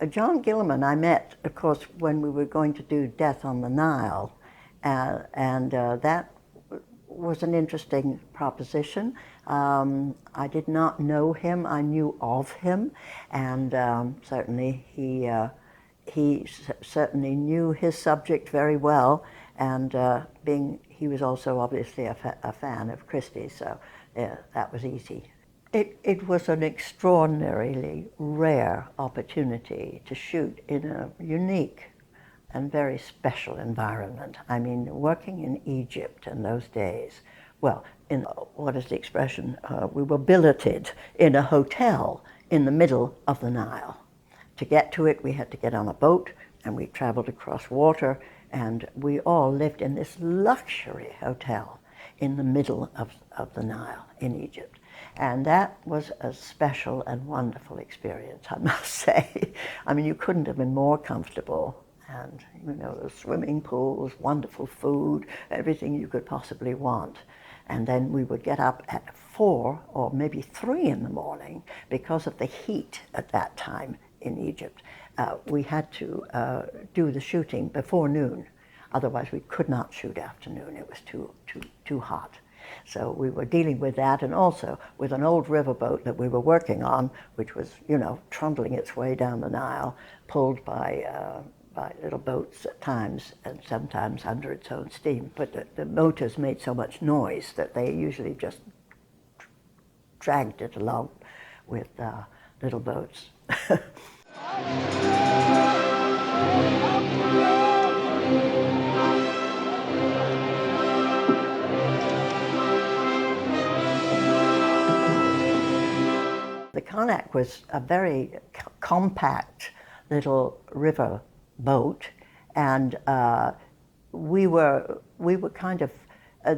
John Gilliman I met, of course, when we were going to do Death on the Nile, and that was an interesting proposition. I did not know him. I knew of him, and certainly he certainly knew his subject very well, and he was also obviously a fan of Christie, so that was easy. It was an extraordinarily rare opportunity to shoot in a unique and very special environment. I mean, working in Egypt in those days, well, in what is the expression? We were billeted in a hotel in the middle of the Nile. To get to it, we had to get on a boat, and we traveled across water, and we all lived in this luxury hotel in the middle of the Nile in Egypt. And that was a special and wonderful experience, I must say. I mean, you couldn't have been more comfortable. And, you know, the swimming pools, wonderful food, everything you could possibly want. And then we would get up at 4 or maybe 3 in the morning because of the heat at that time in Egypt. We had to do the shooting before noon. Otherwise, we could not shoot afternoon. It was too hot. So we were dealing with that, and also with an old riverboat that we were working on, which was, you know, trundling its way down the Nile, pulled by little boats at times, and sometimes under its own steam. But the motors made so much noise that they usually just dragged it along with little boats. The Connacht was a very compact little river boat, and we were kind of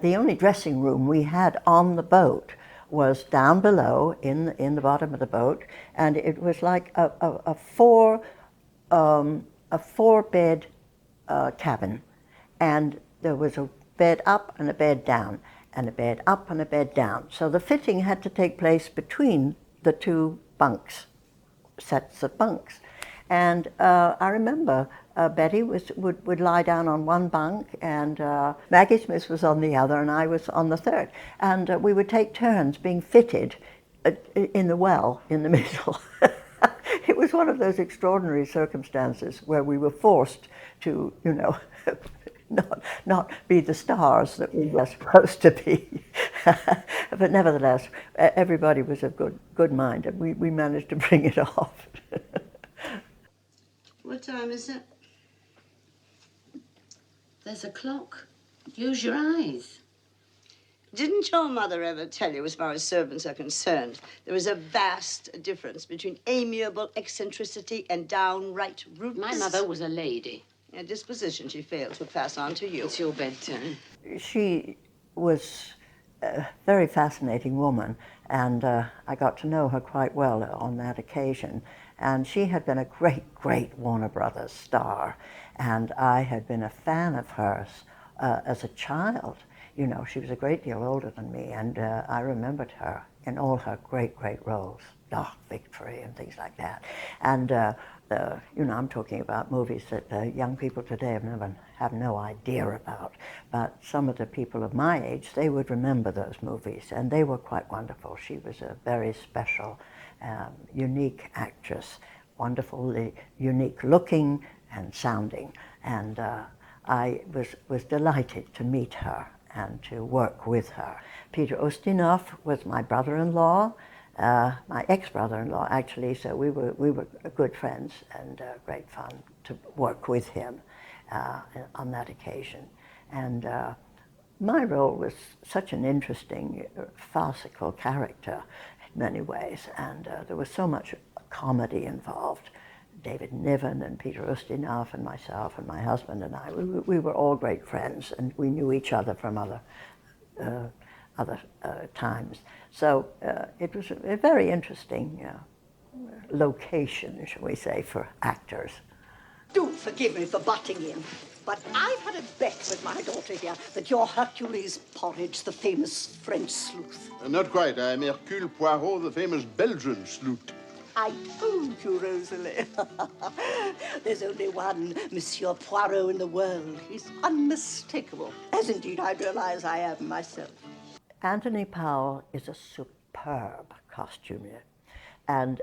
the only dressing room we had on the boat was down below in the bottom of the boat, and it was like a four-bed cabin, and there was a bed up and a bed down, and a bed up and a bed down. So the fitting had to take place between the two sets of bunks. And I remember Betty would lie down on one bunk, and Maggie Smith was on the other, and I was on the third. And we would take turns being fitted in the well in the middle. It was one of those extraordinary circumstances where we were forced to, you know, not be the stars that we were supposed to be. But nevertheless, everybody was of good mind, and we managed to bring it off. What time is it? There's a clock. Use your eyes. Didn't your mother ever tell you, as far as servants are concerned, there is a vast difference between amiable eccentricity and downright rudeness? My mother was a lady. A disposition she failed to pass on to you. It's your bedtime. She was a very fascinating woman, and I got to know her quite well on that occasion. And she had been a great Warner Brothers star, and I had been a fan of hers as a child. You know, she was a great deal older than me, and I remembered her in all her great roles, Dark Victory and things like that. And you know, I'm talking about movies that young people today have no idea about. But some of the people of my age, they would remember those movies, and they were quite wonderful. She was a very special, unique actress, wonderfully unique looking and sounding. And I was delighted to meet her and to work with her. Peter Ustinov was my brother-in-law, my ex-brother-in-law actually, so we were good friends, and great fun to work with him on that occasion. And my role was such an interesting, farcical character in many ways, and there was so much comedy involved. David Niven and Peter Ustinov and myself and my husband and I, we were all great friends, and we knew each other from other times. So it was a very interesting location, shall we say, for actors. Do forgive me for butting in, but I've had a bet with my daughter here that you're Hercules Porridge, the famous French sleuth. Not quite. I'm Hercule Poirot, the famous Belgian sleuth. I told you, Rosalie. There's only one Monsieur Poirot in the world. He's unmistakable, as indeed I realize I am myself. Anthony Powell is a superb costumier. And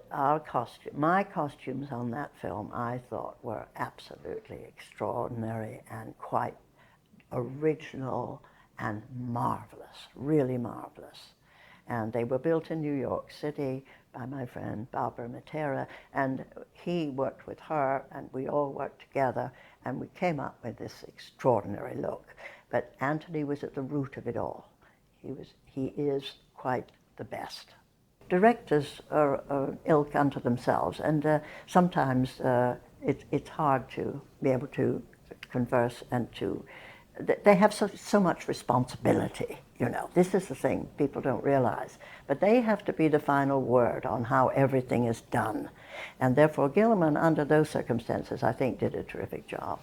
my costumes on that film, I thought, were absolutely extraordinary and quite original and marvelous, really marvelous. And they were built in New York City by my friend Barbara Matera, and he worked with her, and we all worked together, and we came up with this extraordinary look. But Anthony was at the root of it all. He is quite the best. Directors are ilk unto themselves, and sometimes it's hard to be able to converse and to. They have so much responsibility, you know. This is the thing people don't realize. But they have to be the final word on how everything is done. And therefore, Gilliman, under those circumstances, I think did a terrific job.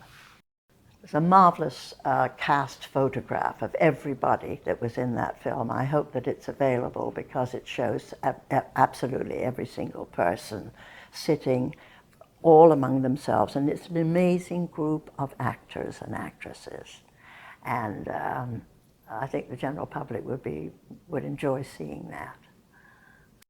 There's a marvelous cast photograph of everybody that was in that film. I hope that it's available because it shows absolutely every single person sitting all among themselves. And it's an amazing group of actors and actresses. And I think the general public would enjoy seeing that.